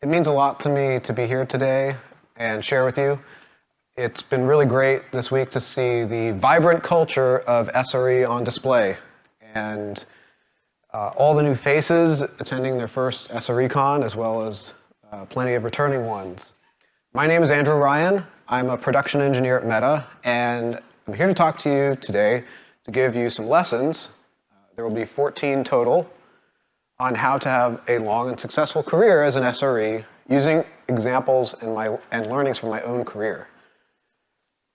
It means a lot to me to be here today and share with you. It's been really great this week to see the vibrant culture of SRE on display and all the new faces attending their first SREcon, as well as plenty of returning ones. My name is Andrew Ryan. I'm a production engineer at Meta, and I'm here to talk to you today to give you some lessons. There will be 14 total on how to have a long and successful career as an SRE using examples and learnings from my own career.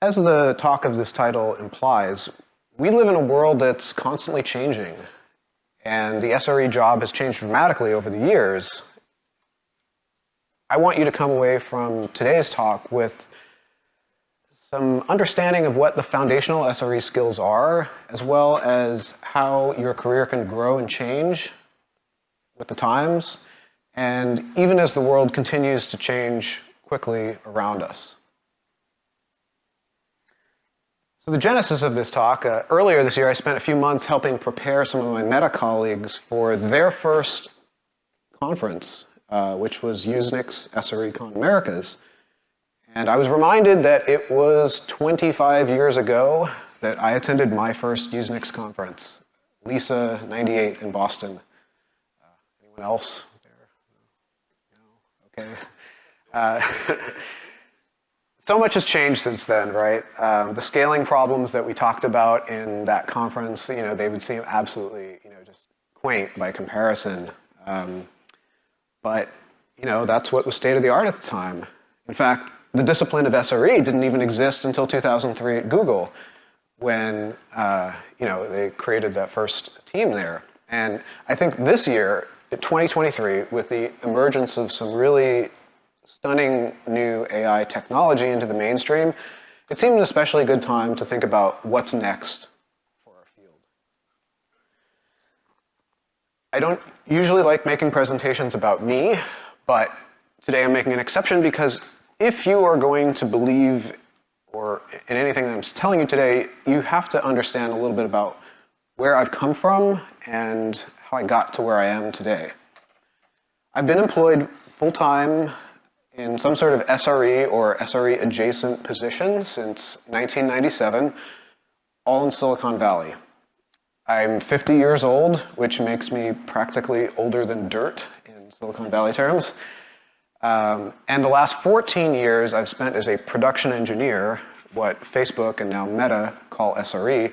As the talk of this title implies, we live in a world that's constantly changing, and the SRE job has changed dramatically over the years. I want you to come away from today's talk with some understanding of what the foundational SRE skills are, as well as how your career can grow and change with the times, and even as the world continues to change quickly around us. So the genesis of this talk, earlier this year I spent a few months helping prepare some of my Meta colleagues for their first conference, which was USENIX SREcon Americas. And I was reminded that it was 25 years ago that I attended my first USENIX conference, LISA 98 in Boston. Anyone else there? No? Okay. So much has changed since then, right? The scaling problems that we talked about in that conference, they would seem absolutely, just quaint by comparison. But, that's what was state of the art at the time. In fact, the discipline of SRE didn't even exist until 2003 at Google when, they created that first team there. And I think this year, 2023, with the emergence of some really stunning new AI technology into the mainstream, it seemed an especially good time to think about what's next for our field. I don't usually like making presentations about me, but today I'm making an exception because if you are going to believe or in anything that I'm telling you today, you have to understand a little bit about where I've come from and how I got to where I am today. I've been employed full-time in some sort of SRE or SRE adjacent position since 1997, all in Silicon Valley. I'm 50 years old, which makes me practically older than dirt in Silicon Valley terms. And the last 14 years I've spent as a production engineer, what Facebook and now Meta call SRE,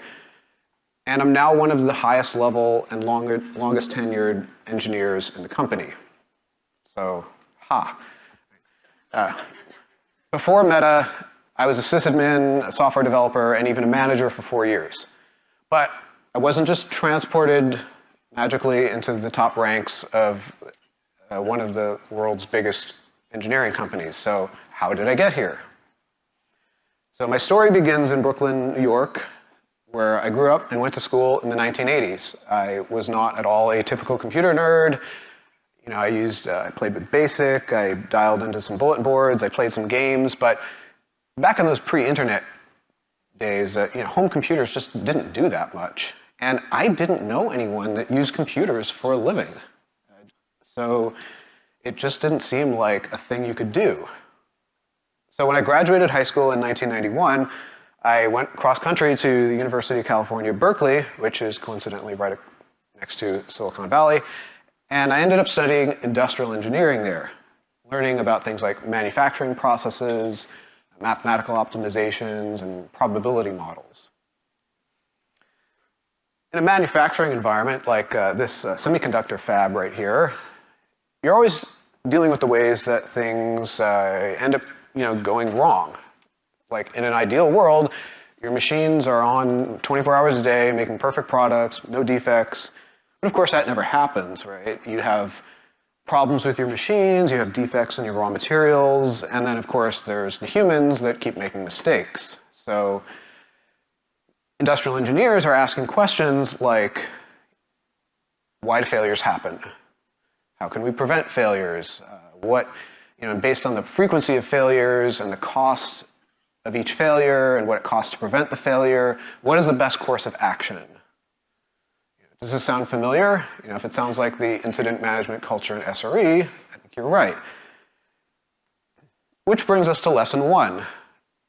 and I'm now one of the highest level and longest tenured engineers in the company. So, before Meta, I was a sysadmin, a software developer, and even a manager for 4 years. But I wasn't just transported magically into the top ranks of one of the world's biggest engineering companies. So how did I get here? So my story begins in Brooklyn, New York, where I grew up and went to school in the 1980s. I was not at all a typical computer nerd. I played with BASIC, I dialed into some bulletin boards, I played some games, but back in those pre-internet days, home computers just didn't do that much. And I didn't know anyone that used computers for a living. So it just didn't seem like a thing you could do. So when I graduated high school in 1991, I went cross-country to the University of California, Berkeley, which is coincidentally right next to Silicon Valley. And I ended up studying industrial engineering there, learning about things like manufacturing processes, mathematical optimizations, and probability models. In a manufacturing environment like this semiconductor fab right here, you're always dealing with the ways that things end up going wrong. Like in an ideal world, your machines are on 24 hours a day, making perfect products, no defects. But of course, that never happens, right? You have problems with your machines, you have defects in your raw materials, and then of course there's the humans that keep making mistakes. So industrial engineers are asking questions like, why do failures happen? How can we prevent failures? Based on the frequency of failures and the cost of each failure and what it costs to prevent the failure, what is the best course of action? Does this sound familiar? If it sounds like the incident management culture in SRE, I think you're right. Which brings us to lesson 1.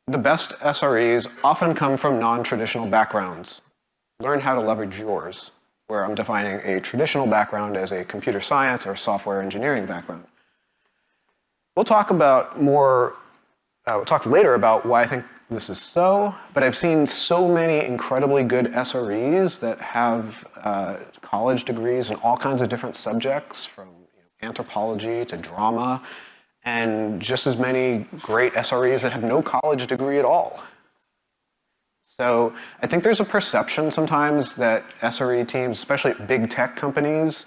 The best SREs often come from non-traditional backgrounds. Learn how to leverage yours, where I'm defining a traditional background as a computer science or software engineering background. We'll talk later about why I think this is so, but I've seen so many incredibly good SREs that have college degrees in all kinds of different subjects, from anthropology to drama, and just as many great SREs that have no college degree at all. So I think there's a perception sometimes that SRE teams, especially big tech companies,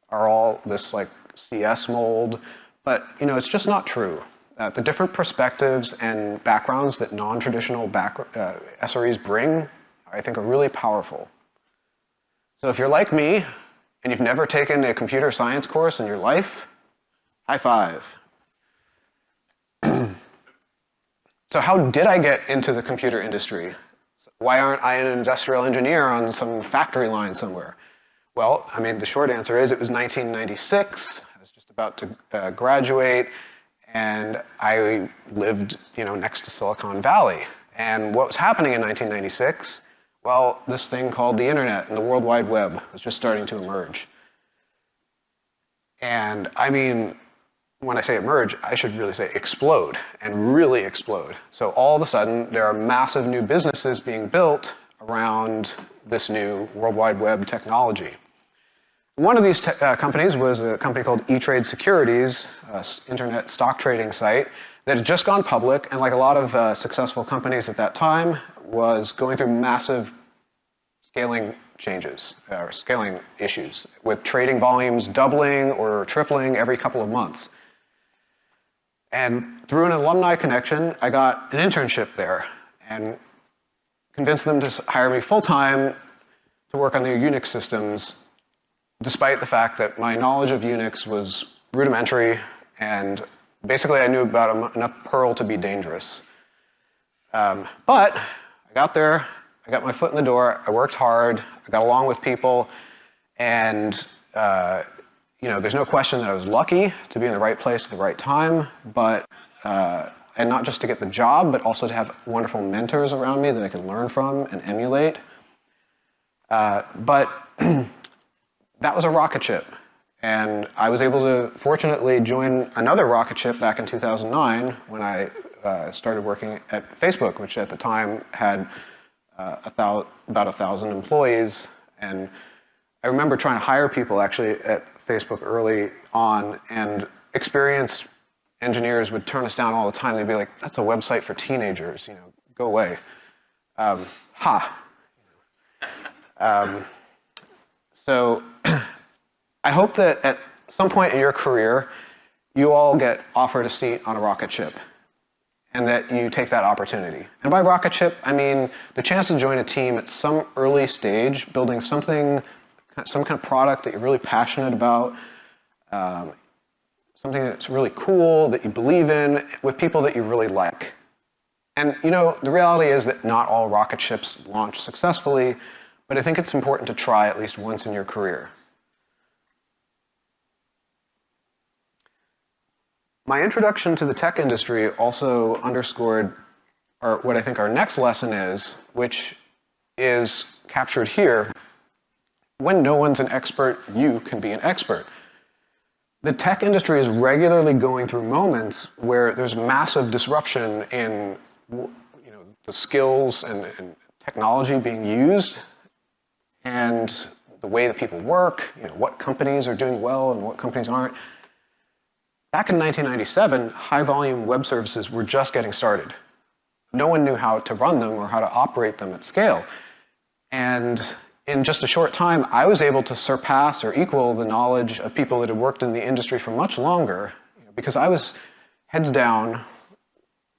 are all this like CS mold, but it's just not true. The different perspectives and backgrounds that non-traditional SREs bring, I think, are really powerful. So if you're like me and you've never taken a computer science course in your life, high five. So how did I get into the computer industry? Why aren't I an industrial engineer on some factory line somewhere? Well, the short answer is it was 1996. I was just about to graduate, and I lived, next to Silicon Valley. And what was happening in 1996? Well, this thing called the internet and the World Wide Web was just starting to emerge. And when I say emerge, I should really say explode, and really explode. So all of a sudden, there are massive new businesses being built around this new World Wide Web technology. One of these companies was a company called E-Trade Securities, an internet stock trading site that had just gone public, and like a lot of successful companies at that time, was going through massive scaling changes, or scaling issues, with trading volumes doubling or tripling every couple of months. And through an alumni connection, I got an internship there and convinced them to hire me full-time to work on their Unix systems, despite the fact that my knowledge of Unix was rudimentary, and basically I knew about enough Perl to be dangerous. But I got there, I got my foot in the door, I worked hard, I got along with people, and there's no question that I was lucky to be in the right place at the right time, but and not just to get the job, but also to have wonderful mentors around me that I could learn from and emulate. But that was a rocket ship, and I was able to fortunately join another rocket ship back in 2009 when I started working at Facebook, which at the time had about 1,000 employees. And I remember trying to hire people actually at Facebook early on, and experienced engineers would turn us down all the time. They'd be like, "That's a website for teenagers, go away." So I hope that at some point in your career, you all get offered a seat on a rocket ship, and that you take that opportunity. And by rocket ship, I mean the chance to join a team at some early stage, building some kind of product that you're really passionate about, something that's really cool, that you believe in, with people that you really like. And the reality is that not all rocket ships launch successfully, but I think it's important to try at least once in your career. My introduction to the tech industry also underscored what I think our next lesson is, which is captured here. When no one's an expert, you can be an expert. The tech industry is regularly going through moments where there's massive disruption in the skills and technology being used, and the way that people work, what companies are doing well and what companies aren't. Back in 1997, high-volume web services were just getting started. No one knew how to run them or how to operate them at scale. And in just a short time, I was able to surpass or equal the knowledge of people that had worked in the industry for much longer, because I was heads down,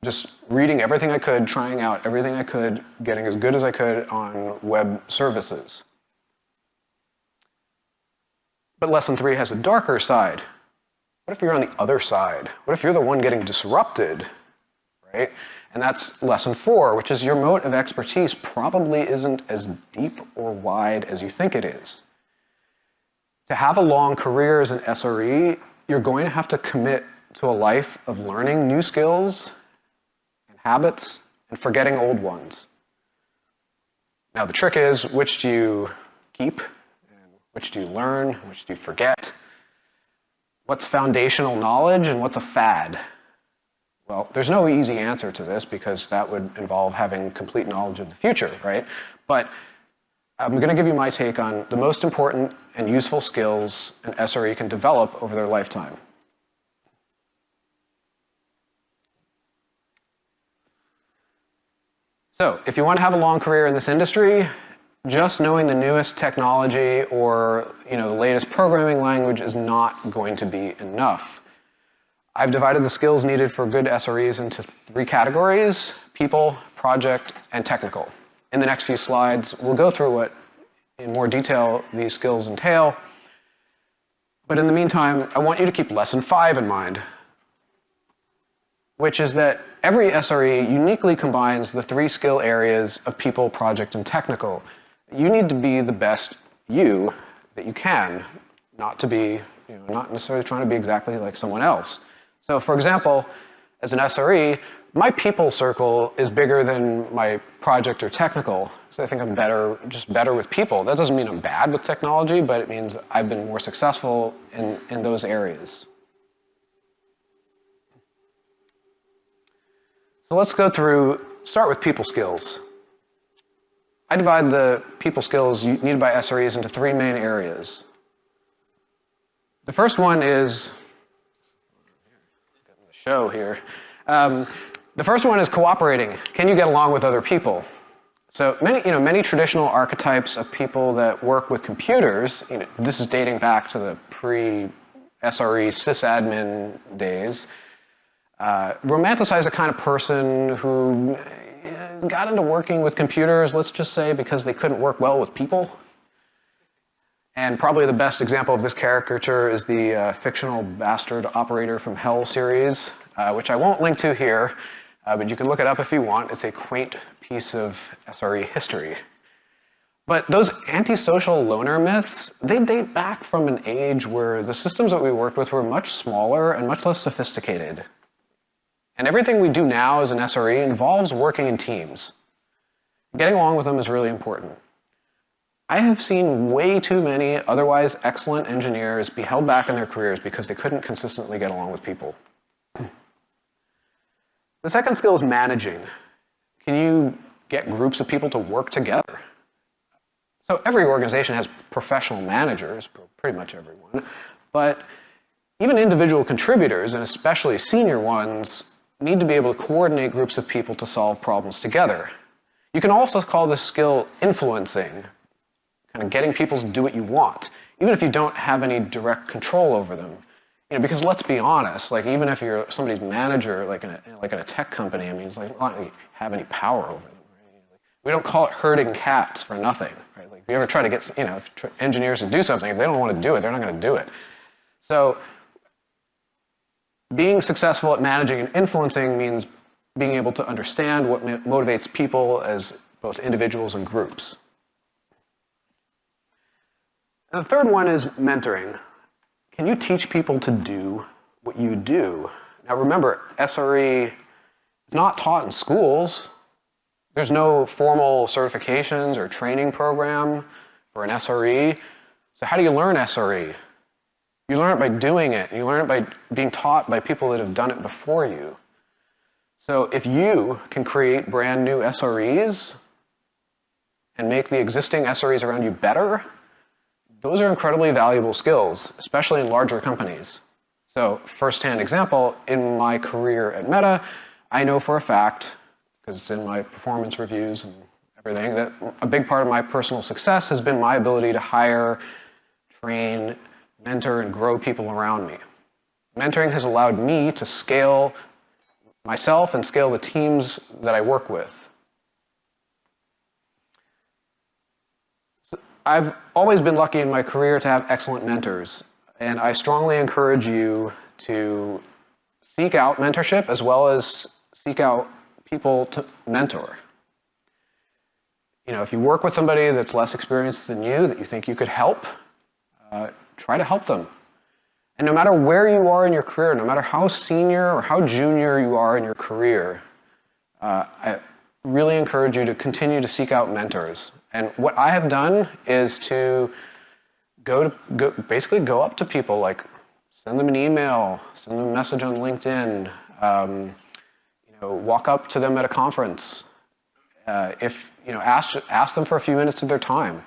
just reading everything I could, trying out everything I could, getting as good as I could on web services. But lesson 3 has a darker side. What if you're on the other side? What if you're the one getting disrupted, right? And that's lesson 4, which is your moat of expertise probably isn't as deep or wide as you think it is. To have a long career as an SRE, you're going to have to commit to a life of learning new skills and habits and forgetting old ones. Now the trick is, which do you keep? And which do you learn? Which do you forget? What's foundational knowledge and what's a fad? Well, there's no easy answer to this because that would involve having complete knowledge of the future, right? But I'm going to give you my take on the most important and useful skills an SRE can develop over their lifetime. So, if you want to have a long career in this industry, just knowing the newest technology or the latest programming language is not going to be enough. I've divided the skills needed for good SREs into 3 categories: people, project, and technical. In the next few slides, we'll go through what, in more detail, these skills entail. But in the meantime, I want you to keep lesson 5 in mind, which is that every SRE uniquely combines the 3 skill areas of people, project, and technical. You need to be the best you that you can, not to be, not necessarily trying to be exactly like someone else. So for example, as an SRE, my people circle is bigger than my project or technical. So I think I'm just better with people. That doesn't mean I'm bad with technology, but it means I've been more successful in those areas. So let's go through, start with people skills. I divide the people skills needed by SREs into 3 main areas. The first one is, getting the show here. The first one is cooperating. Can you get along with other people? So many traditional archetypes of people that work with computers, this is dating back to the pre-SRE sysadmin days, romanticize a kind of person who got into working with computers, let's just say, because they couldn't work well with people. And probably the best example of this caricature is the fictional bastard operator from Hell series, which I won't link to here, but you can look it up if you want. It's a quaint piece of SRE history. But those antisocial loner myths, they date back from an age where the systems that we worked with were much smaller and much less sophisticated. And everything we do now as an SRE involves working in teams. Getting along with them is really important. I have seen way too many otherwise excellent engineers be held back in their careers because they couldn't consistently get along with people. The second skill is managing. Can you get groups of people to work together? So every organization has professional managers, pretty much everyone, but even individual contributors, and especially senior ones, need to be able to coordinate groups of people to solve problems together. You can also call this skill influencing, kind of getting people to do what you want, even if you don't have any direct control over them. Because let's be honest, even if you're somebody's manager, like in a tech company, it's like not like you have any power over them. Right? We don't call it herding cats for nothing. Right? If you ever try to get engineers to do something, if they don't want to do it, they're not going to do it. So being successful at managing and influencing means being able to understand what motivates people as both individuals and groups. And the third one is mentoring. Can you teach people to do what you do? Now remember, SRE is not taught in schools. There's no formal certifications or training program for an SRE. So how do you learn SRE? You learn it by doing it. You learn it by being taught by people that have done it before you. So if you can create brand new SREs and make the existing SREs around you better, those are incredibly valuable skills, especially in larger companies. So first-hand example, in my career at Meta, I know for a fact, because it's in my performance reviews and everything, that a big part of my personal success has been my ability to hire, train, mentor, and grow people around me. Mentoring has allowed me to scale myself and scale the teams that I work with. I've always been lucky in my career to have excellent mentors, and I strongly encourage you to seek out mentorship as well as seek out people to mentor. If you work with somebody that's less experienced than you, that you think you could help, try to help them. And no matter where you are in your career, no matter how senior or how junior you are in your career, I really encourage you to continue to seek out mentors. And what I have done is to basically go up to people, like send them an email, send them a message on LinkedIn, walk up to them at a conference. Ask them for a few minutes of their time.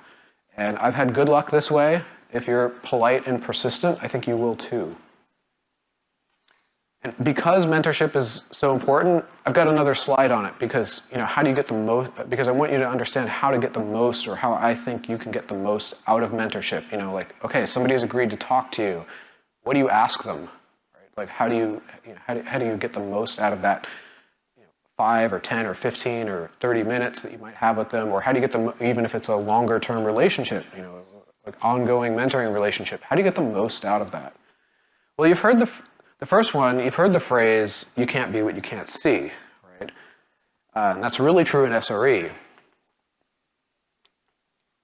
And I've had good luck this way. If you're polite and persistent, I think you will too. And because mentorship is so important, I've got another slide on it because, how do you get the most, because I want you to understand how to get the most, or how I think you can get the most out of mentorship. Okay, somebody has agreed to talk to you. What do you ask them? Right? Like, how do you get the most out of that 5 or 10 or 15 or 30 minutes that you might have with them? Or how do you get them, even if it's a longer term relationship, like ongoing mentoring relationship, how do you get the most out of that? Well, you've heard the first one, you've heard the phrase, you can't be what you can't see, right? And that's really true in SRE.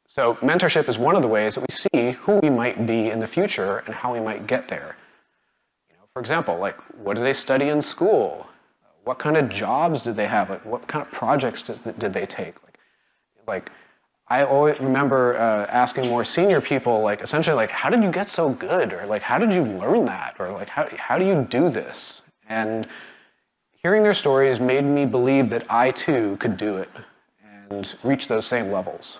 So mentorship is one of the ways that we see who we might be in the future and how we might get there. For example, like, what do they study in school? What kind of jobs did they have? Like, what kind of projects did they take? Like I always remember asking more senior people, like, essentially, like, how did you get so good? Or like, how did you learn that? Or like, how do you do this? And hearing their stories made me believe that I too could do it and reach those same levels.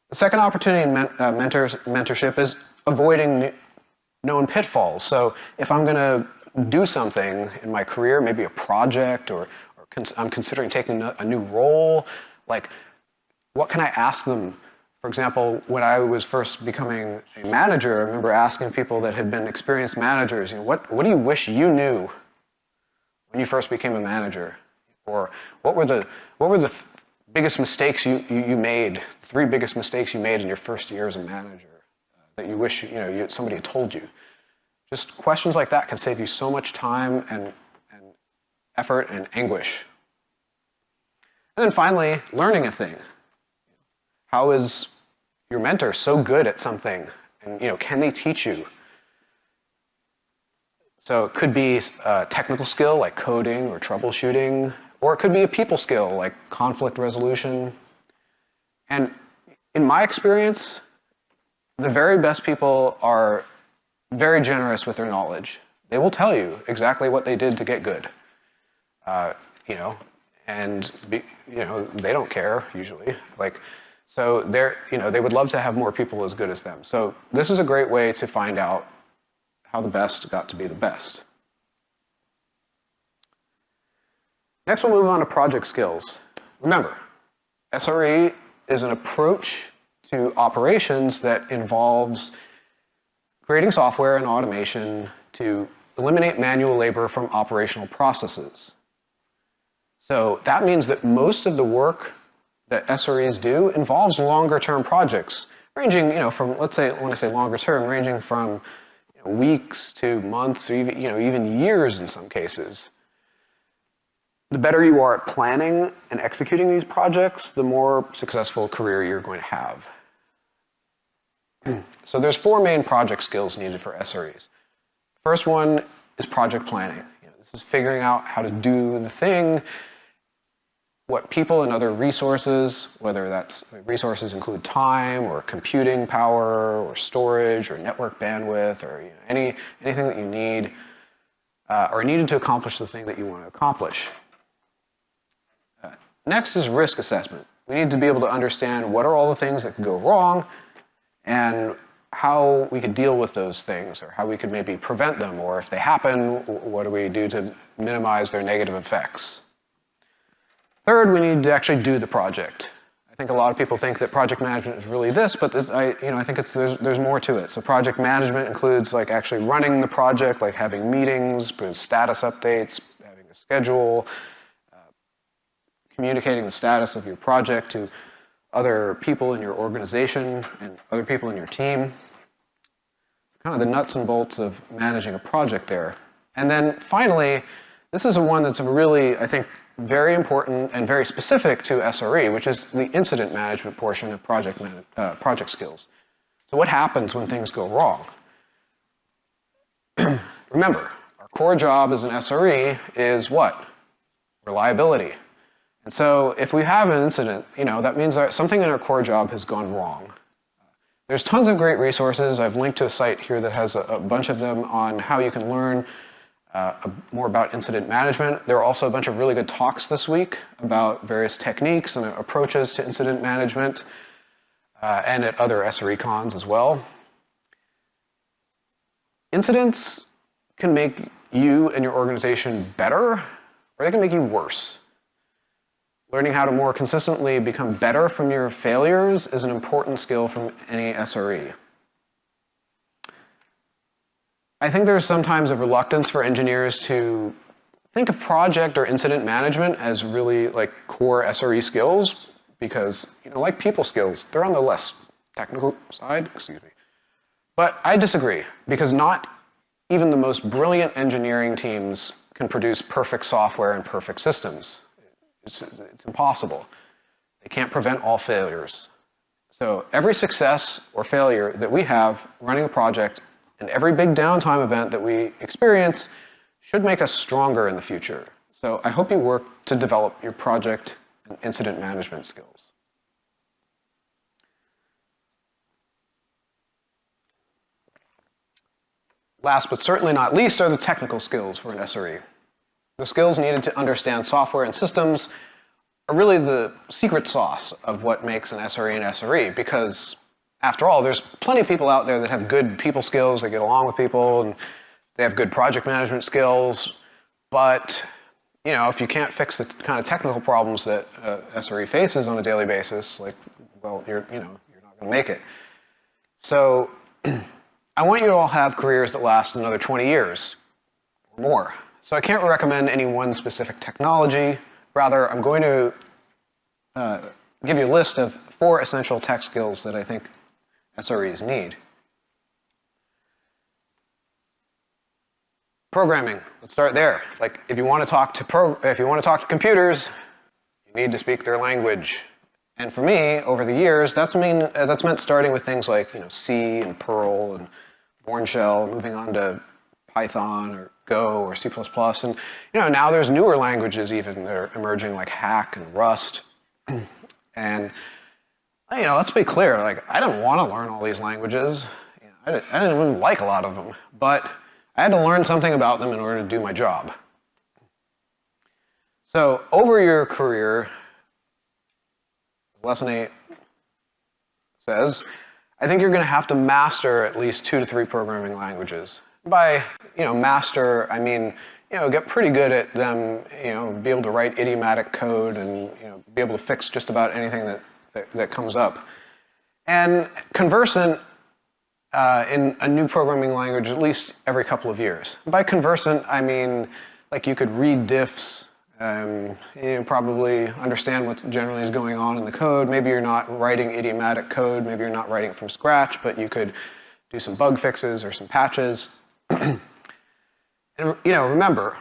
The second opportunity in mentorship is avoiding known pitfalls. So if I'm going to do something in my career, maybe a project, or I'm considering taking a new role, like, what can I ask them? For example, when I was first becoming a manager, I remember asking people that had been experienced managers, what do you wish you knew when you first became a manager? Or what were the biggest mistakes you made, 3 biggest mistakes you made in your first year as a manager that you wish somebody had told you? Just questions like that can save you so much time and effort and anguish. And then finally, learning a thing. How is your mentor so good at something? And can they teach you? So it could be a technical skill like coding or troubleshooting, or it could be a people skill like conflict resolution. And in my experience, the very best people are very generous with their knowledge. They will tell you exactly what they did to get good. And they don't care usually. So they would love to have more people as good as them. So this is a great way to find out how the best got to be the best. Next, we'll move on to project skills. Remember, SRE is an approach to operations that involves creating software and automation to eliminate manual labor from operational processes. So that means that most of the work that SREs do involves longer-term projects, ranging, from, let's say, when I say longer-term, ranging from weeks to months, or even years in some cases. The better you are at planning and executing these projects, the more successful career you're going to have. So there's 4 main project skills needed for SREs. First one is project planning. This is figuring out how to do the thing, what people and other resources, whether that's resources include time or computing power or storage or network bandwidth or anything that you need or needed to accomplish the thing that you want to accomplish. Next is risk assessment. We need to be able to understand what are all the things that could go wrong and how we could deal with those things, or how we could maybe prevent them, or if they happen, what do we do to minimize their negative effects. Third, we need to actually do the project. I think a lot of people think that project management is really this, but I think there's more to it. So project management includes actually running the project, like having meetings, putting status updates, having a schedule, communicating the status of your project to other people in your organization and other people in your team. Kind of the nuts and bolts of managing a project there. And then finally, this is one that's really, I think, very important and very specific to SRE, which is the incident management portion of project skills. So what happens when things go wrong? Remember, our core job as an SRE is what? Reliability. And so if we have an incident, that means that something in our core job has gone wrong. There's tons of great resources. I've linked to a site here that has a bunch of them on how you can learn more about incident management. There are also a bunch of really good talks this week about various techniques and approaches to incident management and at other SREcons as well. Incidents can make you and your organization better, or they can make you worse. Learning how to more consistently become better from your failures is an important skill from any SRE. I think there's sometimes a reluctance for engineers to think of project or incident management as really like core SRE skills because, like people skills, they're on the less technical side, But I disagree, because not even the most brilliant engineering teams can produce perfect software and perfect systems. It's impossible. They can't prevent all failures. So every success or failure that we have running a project and every big downtime event that we experience should make us stronger in the future. So I hope you work to develop your project and incident management skills. Last but certainly not least are the technical skills for an SRE. The skills needed to understand software and systems are really the secret sauce of what makes an SRE an SRE, because after all, there's plenty of people out there that have good people skills, they get along with people, and they have good project management skills, but if you can't fix the kind of technical problems that SRE faces on a daily basis, you're not going to make it. So I want you to all have careers that last another 20 years or more. So I can't recommend any one specific technology. Rather, I'm going to give you a list of 4 essential tech skills that I think SREs need. Programming. Let's start there. If you want to talk to computers, you need to speak their language. And for me, over the years, that's meant starting with things like C and Perl and Bourne Shell, moving on to Python or Go or C++, and now there's newer languages even that are emerging like Hack and Rust. And let's be clear, I didn't want to learn all these languages. I didn't even like a lot of them, but I had to learn something about them in order to do my job. So over your career, Lesson 8 says, I think you're going to have to master at least 2 to 3 programming languages. By master, I mean get pretty good at them. Be able to write idiomatic code and be able to fix just about anything that comes up. And conversant in a new programming language at least every couple of years. By conversant, I mean you could read diffs. You probably understand what generally is going on in the code. Maybe you're not writing idiomatic code. Maybe you're not writing it from scratch, but you could do some bug fixes or some patches. And remember,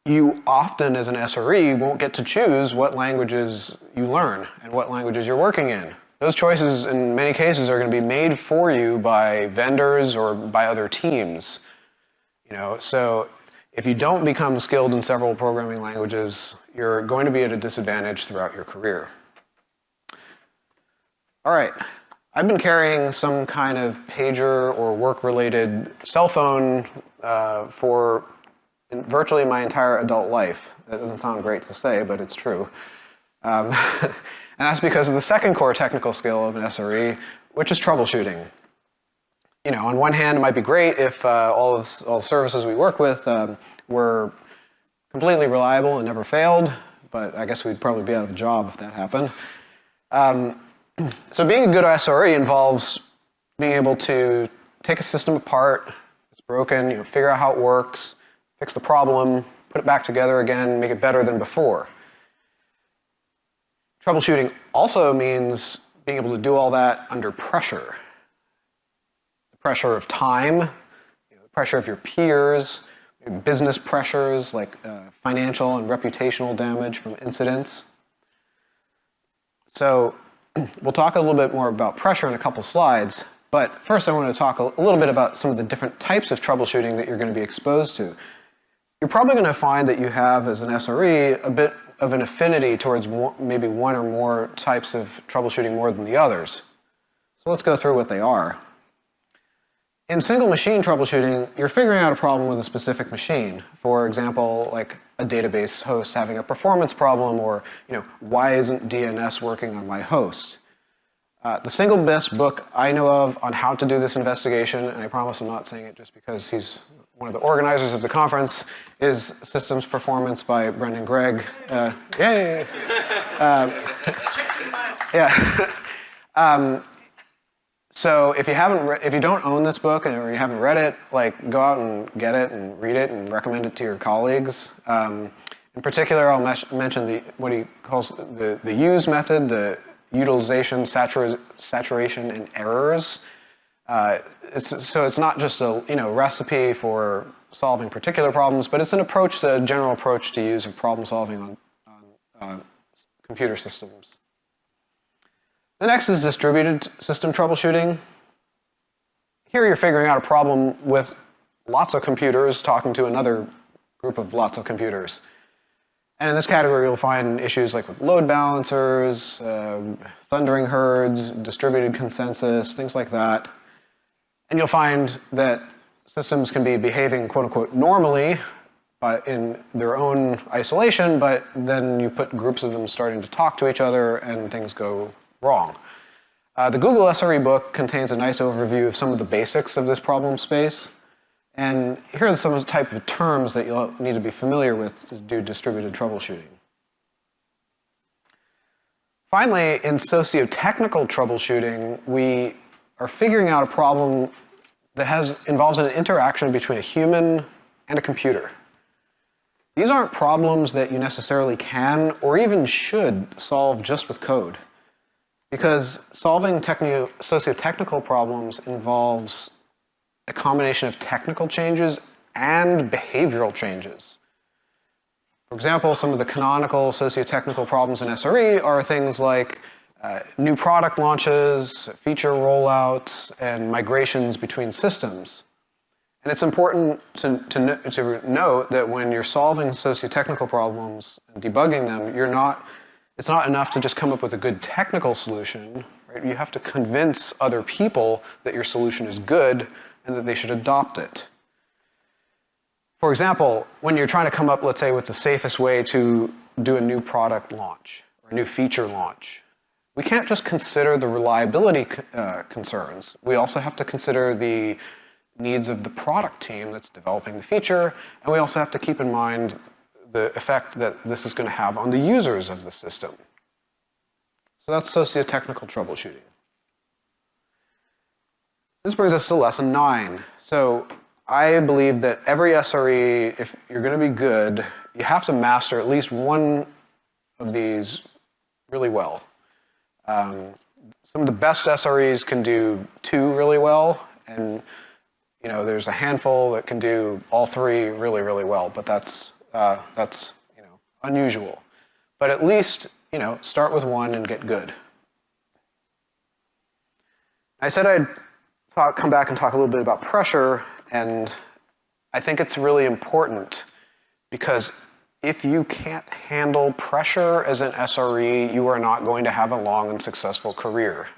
you often as an SRE won't get to choose what languages you learn and what languages you're working in. Those choices in many cases are going to be made for you by vendors or by other teams. So if you don't become skilled in several programming languages, you're going to be at a disadvantage throughout your career. All right, I've been carrying some kind of pager or work-related cell phone for virtually my entire adult life. That doesn't sound great to say, but it's true. And that's because of the second core technical skill of an SRE, which is troubleshooting. On one hand, it might be great if all the services we work with were completely reliable and never failed, but I guess we'd probably be out of a job if that happened. So being a good SRE involves being able to take a system apart, it's broken, figure out how it works, fix the problem, put it back together again, make it better than before. Troubleshooting also means being able to do all that under pressure. The pressure of time, the pressure of your peers, business pressures like financial and reputational damage from incidents. So we'll talk a little bit more about pressure in a couple slides, But first I want to talk a little bit about some of the different types of troubleshooting that you're going to be exposed to. You're probably going to find that you have, as an SRE, a bit of an affinity towards maybe one or more types of troubleshooting more than the others. So let's go through what they are. In single machine troubleshooting, you're figuring out a problem with a specific machine. For example, like a database host having a performance problem, or why isn't DNS working on my host? The single best book I know of on how to do this investigation, and I promise I'm not saying it just because he's one of the organizers of the conference, is Systems Performance by Brendan Gregg. Yay! Yeah. So if you don't own this book or you haven't read it, go out and get it and read it and recommend it to your colleagues. In particular, I'll mention what he calls the use method, the utilization, saturation, and errors. So it's not just a recipe for solving particular problems, but it's an approach, a general approach to use of problem solving on computer systems. The next is distributed system troubleshooting. Here you're figuring out a problem with lots of computers talking to another group of lots of computers. And in this category, you'll find issues like with load balancers, thundering herds, distributed consensus, things like that. And you'll find that systems can be behaving, quote unquote, normally in their own isolation, but then you put groups of them starting to talk to each other and things go wrong. The Google SRE book contains a nice overview of some of the basics of this problem space. And here are some of the type of terms that you'll need to be familiar with to do distributed troubleshooting. Finally, in sociotechnical troubleshooting, we are figuring out a problem that involves an interaction between a human and a computer. These aren't problems that you necessarily can or even should solve just with code, because solving sociotechnical problems involves a combination of technical changes and behavioral changes. For example, some of the canonical sociotechnical problems in SRE are things like new product launches, feature rollouts, and migrations between systems. And it's important to note that when you're solving sociotechnical problems and debugging them, it's not enough to just come up with a good technical solution, right? You have to convince other people that your solution is good and that they should adopt it. For example, when you're trying to come up, let's say, with the safest way to do a new product launch or a new feature launch, we can't just consider the reliability concerns. We also have to consider the needs of the product team that's developing the feature, and we also have to keep in mind the effect that this is going to have on the users of the system. So that's sociotechnical troubleshooting. This brings us to lesson 9. So I believe that every SRE, if you're going to be good, you have to master at least one of these really well. Some of the best SREs can do 2 really well, and there's a handful that can do all 3 really, really well, but that's unusual. But at least start with one and get good. I said I'd come back and talk a little bit about pressure, and I think it's really important because if you can't handle pressure as an SRE, you are not going to have a long and successful career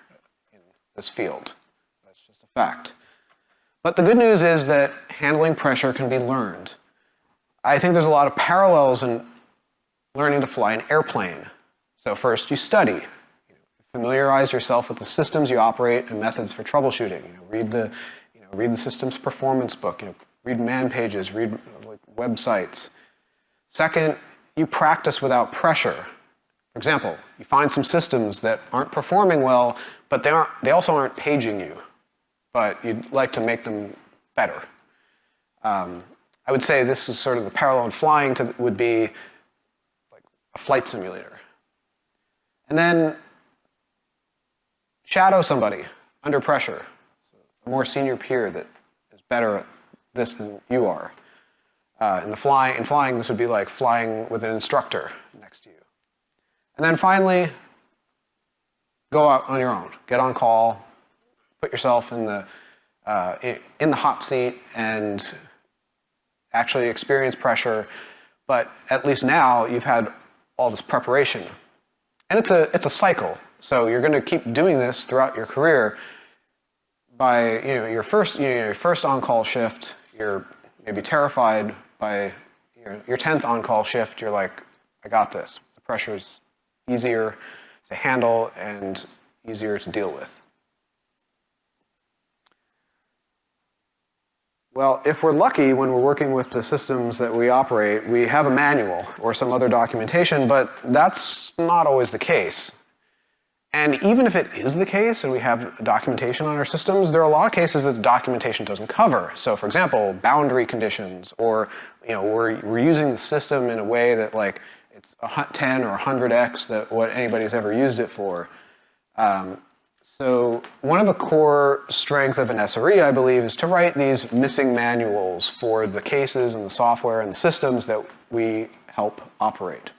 in this field. That's just a fact. But the good news is that handling pressure can be learned. I think there's a lot of parallels in learning to fly an airplane. So first you study. Familiarize yourself with the systems you operate and methods for troubleshooting. Read the systems performance book. Read man pages. Read websites. Second, you practice without pressure. For example, you find some systems that aren't performing well, but they also aren't paging you, but you'd like to make them better. I would say this is sort of the parallel in flying would be like a flight simulator. And then shadow somebody under pressure, so a more senior peer that is better at this than you are. In flying, this would be like flying with an instructor next to you. And then finally, go out on your own. Get on call, put yourself in the hot seat and actually experience pressure, but at least now you've had all this preparation. And it's a cycle. So you're going to keep doing this throughout your career. By your first on-call shift, you're maybe terrified. By your 10th on-call shift, you're like, I got this. The pressure's easier to handle and easier to deal with. Well, if we're lucky when we're working with the systems that we operate, we have a manual or some other documentation, but that's not always the case. And even if it is the case and we have documentation on our systems, there are a lot of cases that the documentation doesn't cover. So for example, boundary conditions, or we're using the system in a way that like it's 10 or 100x that what anybody's ever used it for. So one of the core strengths of an SRE, I believe, is to write these missing manuals for the cases and the software and the systems that we help operate.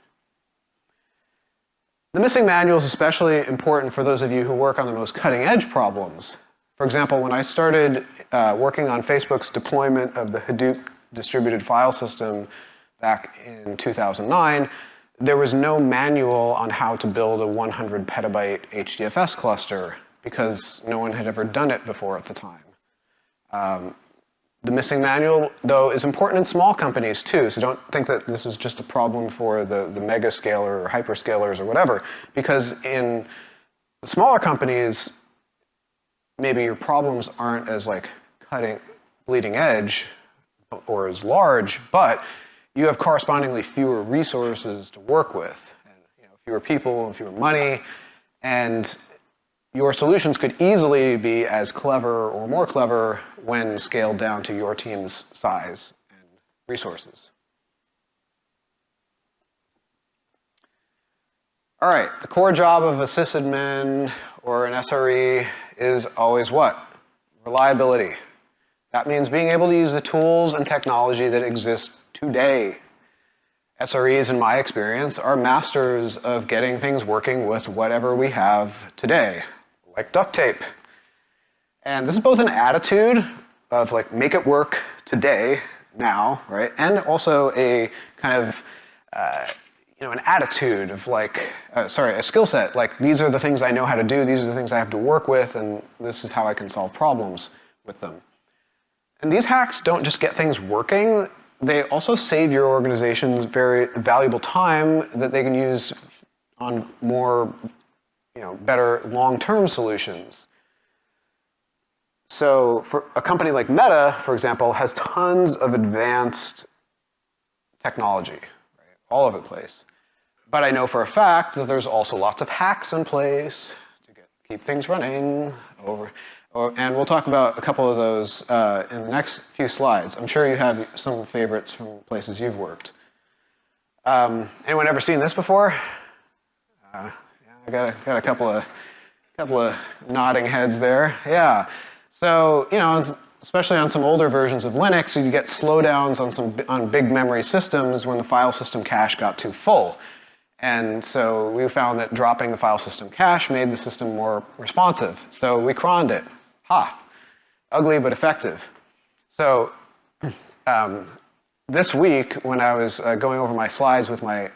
The missing manual is especially important for those of you who work on the most cutting-edge problems. For example, when I started working on Facebook's deployment of the Hadoop distributed file system back in 2009, there was no manual on how to build a 100 petabyte HDFS cluster because no one had ever done it before at the time. The missing manual, though, is important in small companies too, so don't think that this is just a problem for the mega scaler or hyperscalers or whatever, because in the smaller companies, maybe your problems aren't as like bleeding edge or as large, but you have correspondingly fewer resources to work with, and fewer people and fewer money, and your solutions could easily be as clever or more clever when scaled down to your team's size and resources. All right, the core job of a sysadmin or an SRE is always what? Reliability. That means being able to use the tools and technology that exist today. SREs, in my experience, are masters of getting things working with whatever we have today, like duct tape. And this is both an attitude of like, make it work today, now, right? And also a kind of, an attitude of like, a skill set. Like, these are the things I know how to do, these are the things I have to work with, and this is how I can solve problems with them. And these hacks don't just get things working, they also save your organization very valuable time that they can use on more, better long-term solutions. So for a company like Meta, for example, has tons of advanced technology, right? All over the place. But I know for a fact that there's also lots of hacks in place to keep things running and we'll talk about a couple of those in the next few slides. I'm sure you have some favorites from places you've worked. Anyone ever seen this before? Yeah, I got a couple of nodding heads there. Yeah. So, especially on some older versions of Linux, you get slowdowns on big memory systems when the file system cache got too full. And so we found that dropping the file system cache made the system more responsive. So we croned it. Ugly but effective. So this week, when I was going over my slides with my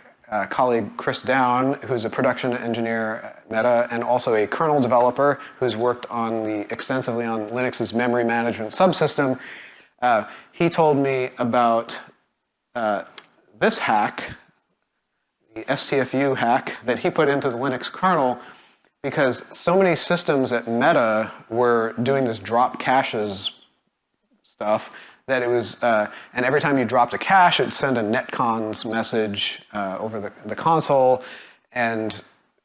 colleague Chris Down, who's a production engineer at Meta and also a kernel developer who's worked extensively on Linux's memory management subsystem, he told me about this hack, the STFU hack that he put into the Linux kernel, because so many systems at Meta were doing this drop caches stuff that it was, and every time you dropped a cache, it'd send a netcons message over the console, and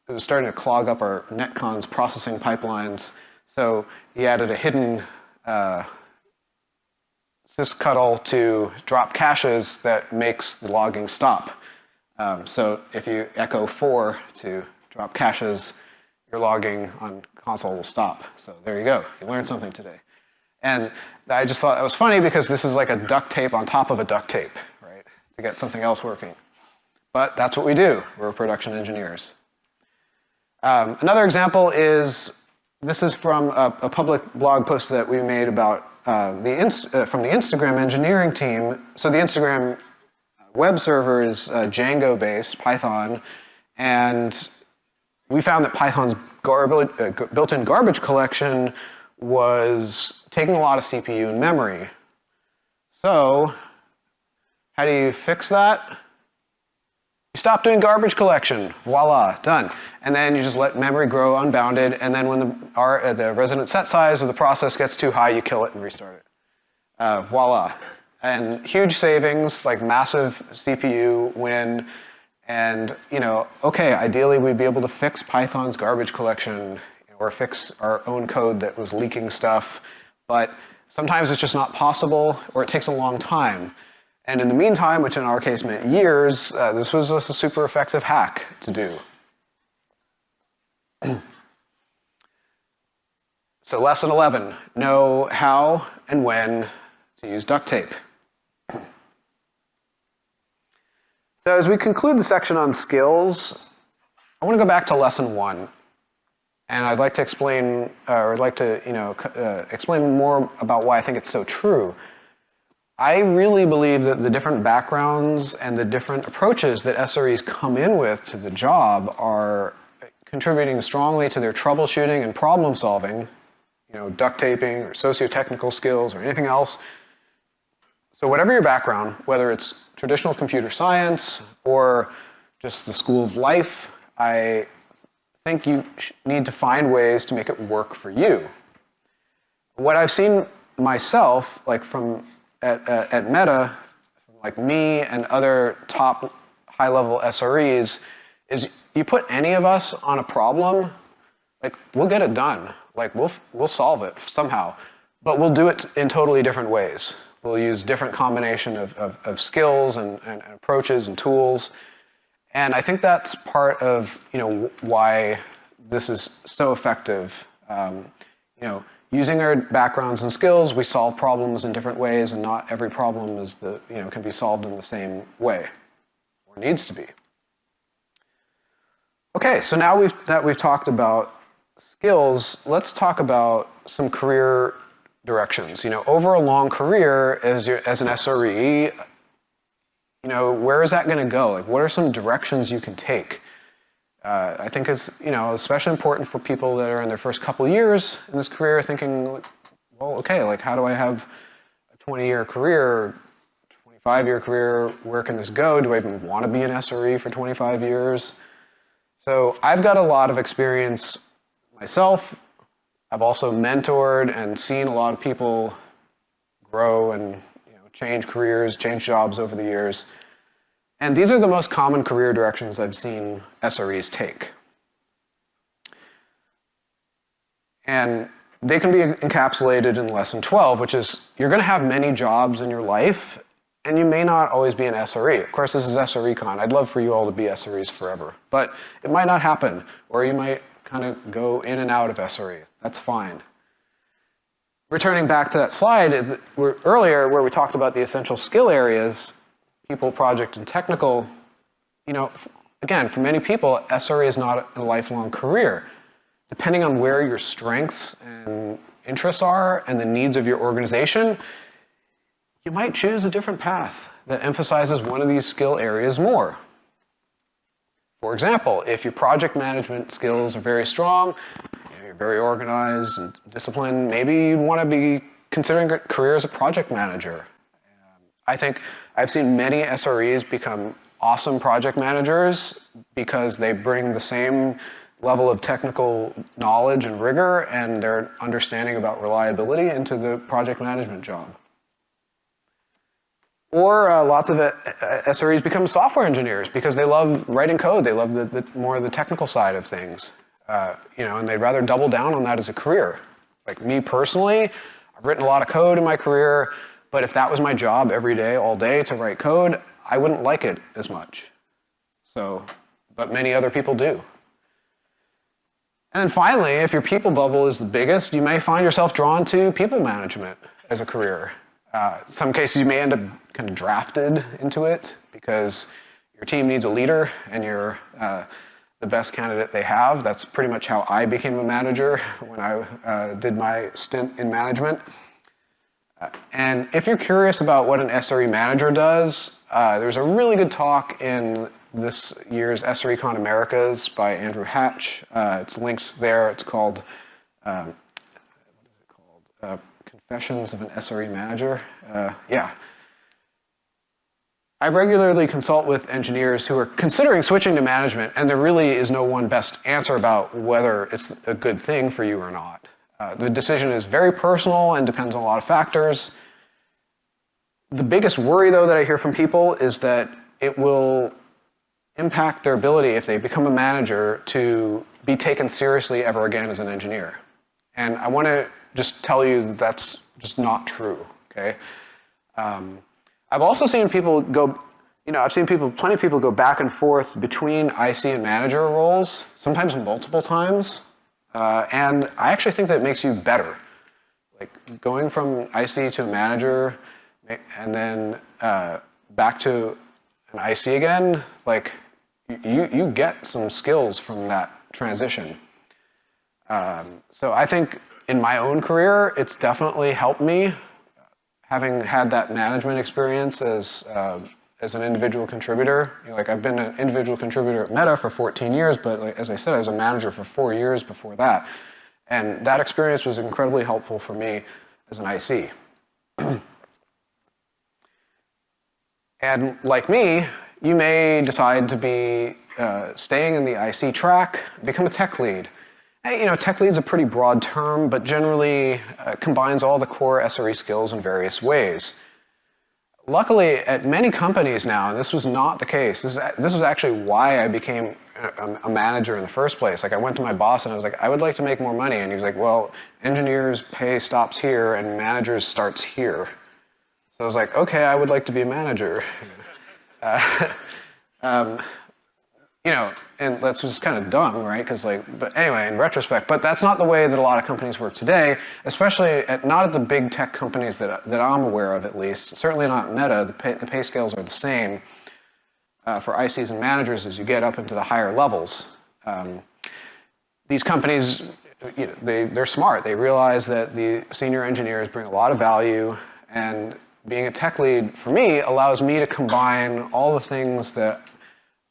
it was starting to clog up our netcons processing pipelines. So he added a hidden sysctl to drop caches that makes the logging stop. So if you echo 4 to drop caches, your logging on console will stop. So there you go. You learned something today. And I just thought that was funny because this is like a duct tape on top of a duct tape, right? To get something else working. But that's what we do. We're production engineers. Another example is this is from a public blog post that we made about from the Instagram engineering team. So the Instagram web server is Django-based, Python, and we found that Python's built-in garbage collection was taking a lot of CPU and memory. So how do you fix that? You stop doing garbage collection. Voila, done. And then you just let memory grow unbounded, and then when the resident set size of the process gets too high, you kill it and restart it. Voila. And huge savings, like massive CPU win. And, okay, ideally we'd be able to fix Python's garbage collection or fix our own code that was leaking stuff, but sometimes it's just not possible, or it takes a long time. And in the meantime, which in our case meant years, this was just a super effective hack to do. So lesson 11, know how and when to use duct tape. So as we conclude the section on skills, I want to go back to lesson 1. And I'd like to explain, explain more about why I think it's so true. I really believe that the different backgrounds and the different approaches that SREs come in with to the job are contributing strongly to their troubleshooting and problem solving, duct taping or sociotechnical skills or anything else. So whatever your background, whether it's traditional computer science or just the school of life, I think you need to find ways to make it work for you. What I've seen myself, like at Meta, like me and other top high-level SREs, is you put any of us on a problem, like we'll get it done. Like we'll solve it somehow, but we'll do it in totally different ways. We'll use different combination of skills and approaches and tools. And I think that's part of why this is so effective. Using our backgrounds and skills, we solve problems in different ways, and not every problem is can be solved in the same way, or needs to be. Okay, so now we've talked about skills, let's talk about some career directions. Over a long career as an SRE, where is that going to go? Like, what are some directions you can take? I think it's, especially important for people that are in their first couple years in this career thinking, well, okay, like how do I have a 20-year career, 25-year career? Where can this go? Do I even want to be an SRE for 25 years? So I've got a lot of experience myself. I've also mentored and seen a lot of people grow and change careers, change jobs over the years. And these are the most common career directions I've seen SREs take. And they can be encapsulated in lesson 12, which is you're going to have many jobs in your life, and you may not always be an SRE. Of course, this is SREcon. I'd love for you all to be SREs forever. But it might not happen, or you might kind of go in and out of SRE. That's fine. Returning back to that slide earlier where we talked about the essential skill areas, people, project, and technical, again, for many people, SRE is not a lifelong career. Depending on where your strengths and interests are and the needs of your organization, you might choose a different path that emphasizes one of these skill areas more. For example, if your project management skills are very strong, you're very organized and disciplined, maybe you'd want to be considering a career as a project manager. I think I've seen many SREs become awesome project managers because they bring the same level of technical knowledge and rigor and their understanding about reliability into the project management job. Or lots of SREs become software engineers because they love writing code. They love the more of the technical side of things, and they'd rather double down on that as a career. Like me personally, I've written a lot of code in my career, but if that was my job every day, all day to write code, I wouldn't like it as much. But many other people do. And then finally, if your people bubble is the biggest, you may find yourself drawn to people management as a career. Some cases you may end up kind of drafted into it because your team needs a leader and you're the best candidate they have. That's pretty much how I became a manager when I did my stint in management. And if you're curious about what an SRE manager does, there's a really good talk in this year's SREcon Americas by Andrew Hatch. It's linked there. It's called, what is it called? Confessions of an SRE Manager. Yeah. I regularly consult with engineers who are considering switching to management, and there really is no one best answer about whether it's a good thing for you or not. The decision is very personal and depends on a lot of factors. The biggest worry, though, that I hear from people is that it will impact their ability, if they become a manager, to be taken seriously ever again as an engineer. And I want to just tell you that that's just not true, okay? I've also seen people go, plenty of people go back and forth between IC and manager roles, sometimes multiple times. And I actually think that it makes you better. Like going from IC to a manager and then back to an IC again, like you get some skills from that transition. So I think in my own career, it's definitely helped me, having had that management experience as an individual contributor. Like I've been an individual contributor at Meta for 14 years, but like, as I said, I was a manager for 4 years before that. And that experience was incredibly helpful for me as an IC. And like me, you may decide to be staying in the IC track, become a tech lead. And, tech lead is a pretty broad term, but generally combines all the core SRE skills in various ways. Luckily, at many companies now, and this was not the case, this was actually why I became a manager in the first place. Like I went to my boss and I was like, I would like to make more money. And he was like, well, engineers' pay stops here and managers starts here. So I was like, okay, I would like to be a manager. And that's just kind of dumb, right? But anyway, in retrospect, but that's not the way that a lot of companies work today, especially not at the big tech companies that I'm aware of, at least. Certainly not Meta. The pay scales are the same for ICs and managers as you get up into the higher levels. These companies, they're smart. They realize that the senior engineers bring a lot of value, and being a tech lead, for me, allows me to combine all the things that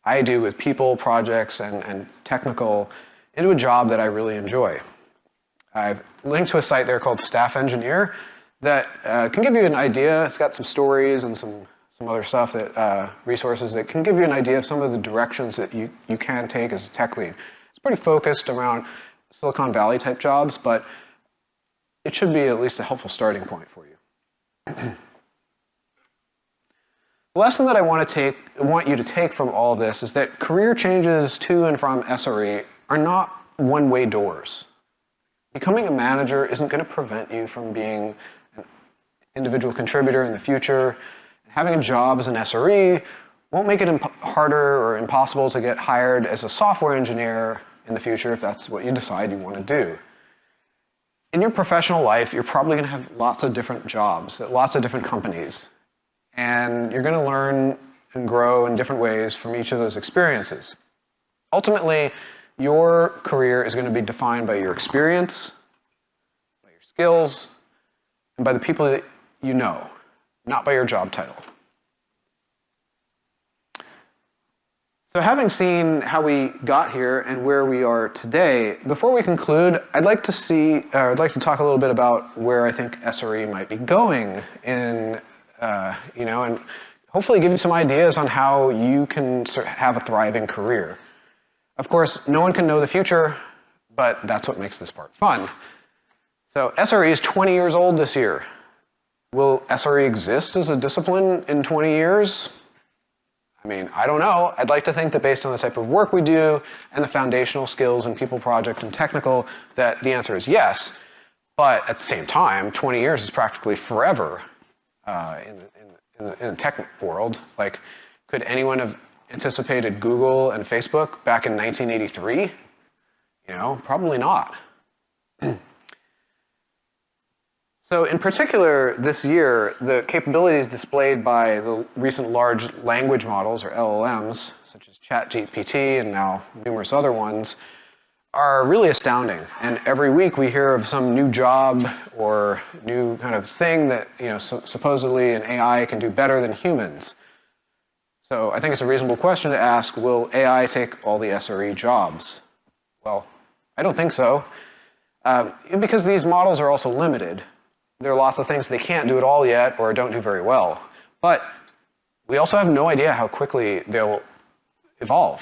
I do with people, projects, and technical into a job that I really enjoy. I've linked to a site there called Staff Engineer that can give you an idea. It's got some stories and some other stuff, resources that can give you an idea of some of the directions that you can take as a tech lead. It's pretty focused around Silicon Valley type jobs, but it should be at least a helpful starting point for you. The lesson that I want you to take from all of this is that career changes to and from SRE are not one-way doors. Becoming a manager isn't going to prevent you from being an individual contributor in the future. Having a job as an SRE won't make it harder or impossible to get hired as a software engineer in the future if that's what you decide you want to do. In your professional life, you're probably going to have lots of different jobs at lots of different companies. And you're going to learn and grow in different ways from each of those experiences. Ultimately, your career is going to be defined by your experience, by your skills, and by the people that you know, not by your job title. So having seen how we got here and where we are today, before we conclude, I'd like to talk a little bit about where I think SRE might be going in and hopefully give you some ideas on how you can have a thriving career. Of course, no one can know the future, but that's what makes this part fun. So SRE is 20 years old this year. Will SRE exist as a discipline in 20 years? I mean, I don't know. I'd like to think that based on the type of work we do and the foundational skills in people, project, and technical, that the answer is yes. But at the same time, 20 years is practically forever. In the tech world. Like, could anyone have anticipated Google and Facebook back in 1983? So in particular, this year, the capabilities displayed by the recent large language models, or LLMs, such as ChatGPT and now numerous other ones, are really astounding. And every week we hear of some new job or new kind of thing that, supposedly an AI can do better than humans. So I think it's a reasonable question to ask, will AI take all the SRE jobs? Well, I don't think so. Because these models are also limited. There are lots of things they can't do at all yet or don't do very well. But we also have no idea how quickly they'll evolve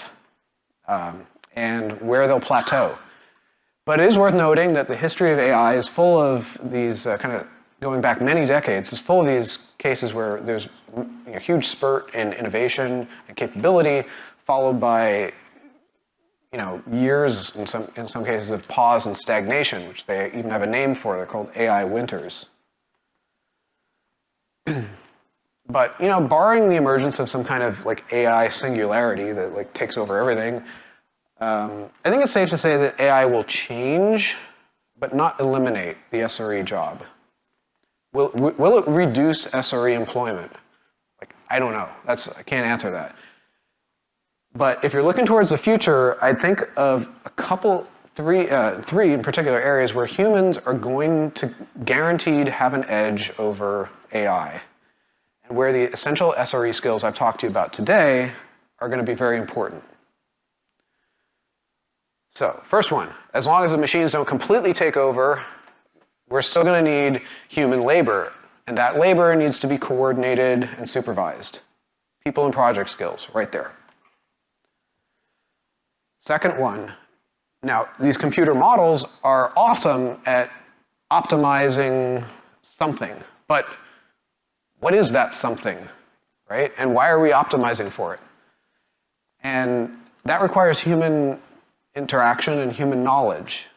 and where they'll plateau. But it is worth noting that the history of AI is full of these kind of going back many decades, is full of these cases where there's a huge spurt in innovation and capability, followed by years in some cases of pause and stagnation, which they even have a name for. They're called AI winters. But barring the emergence of some kind of AI singularity that takes over everything, I think it's safe to say that AI will change, but not eliminate the SRE job. Will it reduce SRE employment? I don't know. I can't answer that. But if you're looking towards the future, I'd think of three in particular areas where humans are going to guaranteed have an edge over AI, and where the essential SRE skills I've talked to you about today are going to be very important. So, first one, as long as the machines don't completely take over, we're still going to need human labor, and that labor needs to be coordinated and supervised. People and project skills, right there. Second one, now these computer models are awesome at optimizing something, but what is that something, right? And why are we optimizing for it? And that requires human interaction and human knowledge.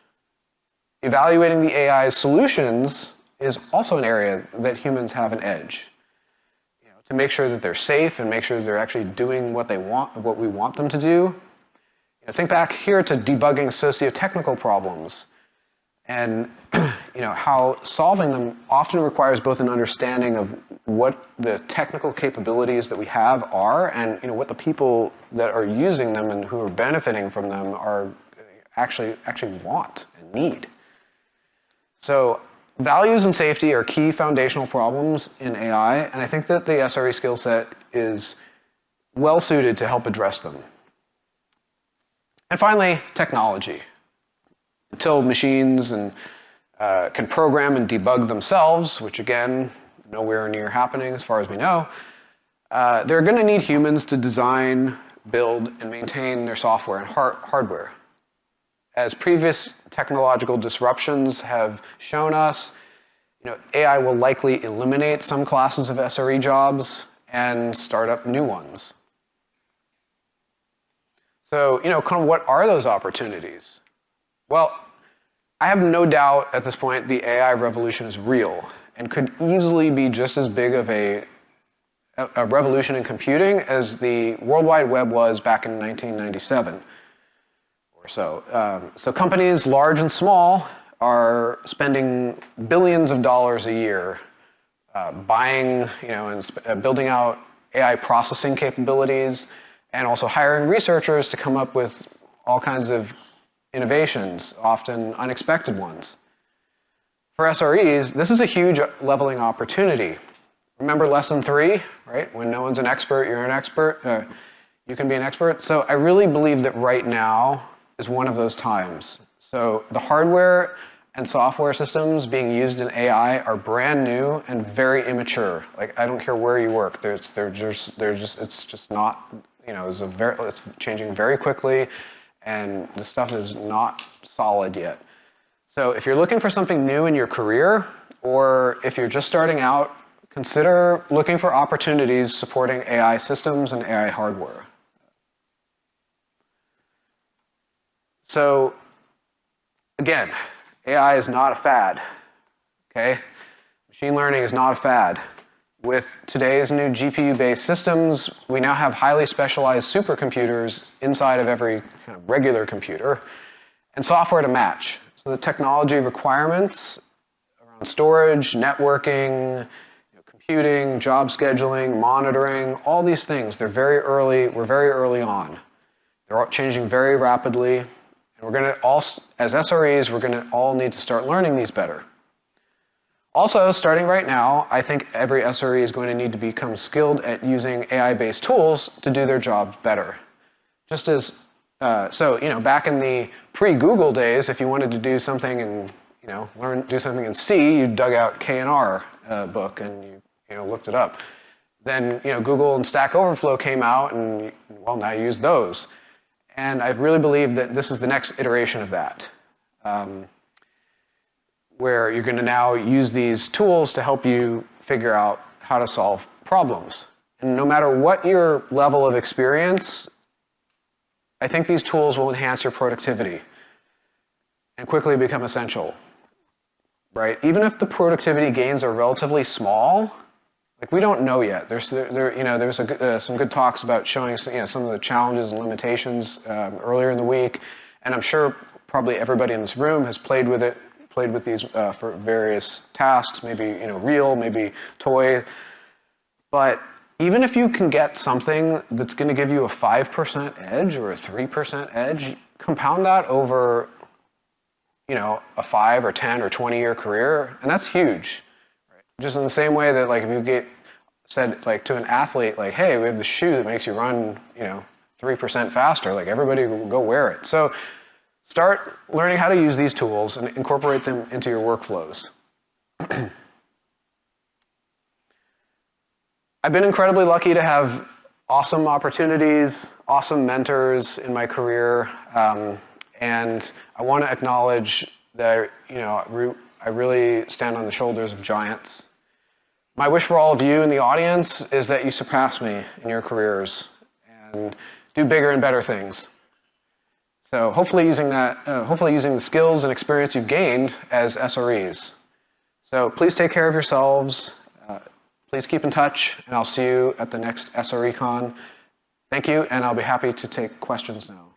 Evaluating the AI's solutions is also an area that humans have an edge. To make sure that they're safe and make sure that they're actually doing what we want them to do. Think back here to debugging sociotechnical problems, and how solving them often requires both an understanding of what the technical capabilities that we have are, and what the people that are using them and who are benefiting from them are actually want and need. So values and safety are key foundational problems in AI, and I think that the SRE skill set is well suited to help address them. And finally, technology. Until machines can program and debug themselves, which again, nowhere near happening as far as we know, they're going to need humans to design, build, and maintain their software and hardware. As previous technological disruptions have shown us, AI will likely eliminate some classes of SRE jobs and start up new ones. So, kind of what are those opportunities? Well, I have no doubt at this point the AI revolution is real and could easily be just as big of a revolution in computing as the World Wide Web was back in 1997 or so. So companies large and small are spending billions of dollars a year buying, and building out AI processing capabilities, and also hiring researchers to come up with all kinds of innovations, often unexpected ones. For SREs, this is a huge leveling opportunity. Remember lesson 3, right? When no one's an expert, you're an expert. You can be an expert. So I really believe that right now is one of those times. So the hardware and software systems being used in AI are brand new and very immature. I don't care where you work. It's just not. It's changing very quickly, and the stuff is not solid yet. So if you're looking for something new in your career, or if you're just starting out, consider looking for opportunities supporting AI systems and AI hardware. So again, AI is not a fad, okay? Machine learning is not a fad. With today's new GPU-based systems, we now have highly specialized supercomputers inside of every kind of regular computer, and software to match. So the technology requirements around storage, networking, computing, job scheduling, monitoring, all these things. We're very early on. They're all changing very rapidly. And we're going to all, as SREs, we're going to all need to start learning these better. Also, starting right now, I think every SRE is going to need to become skilled at using AI-based tools to do their job better. Just as, back in the pre-Google days, if you wanted to do something and, do something in C, you dug out K&R book and you looked it up. Then, Google and Stack Overflow came out and, well, now you use those. And I really believe that this is the next iteration of that, where you're going to now use these tools to help you figure out how to solve problems. And no matter what your level of experience, I think these tools will enhance your productivity and quickly become essential, right? Even if the productivity gains are relatively small, like we don't know yet. There's some good talks about showing some of the challenges and limitations earlier in the week, and I'm sure probably everybody in this room has played with these for various tasks, maybe real, maybe toy. But even if you can get something that's going to give you a 5% edge or a 3% edge, compound that over a 5 or 10 or 20-year career, and that's huge. Right? Just in the same way that if you said to an athlete, hey, we have the shoe that makes you run 3% faster, everybody will go wear it. So start learning how to use these tools and incorporate them into your workflows. I've been incredibly lucky to have awesome opportunities, awesome mentors in my career, and I want to acknowledge that I really stand on the shoulders of giants. My wish for all of you in the audience is that you surpass me in your careers and do bigger and better things. So hopefully using the skills and experience you've gained as SREs. So please take care of yourselves. Please keep in touch, and I'll see you at the next SREcon. Thank you, and I'll be happy to take questions now.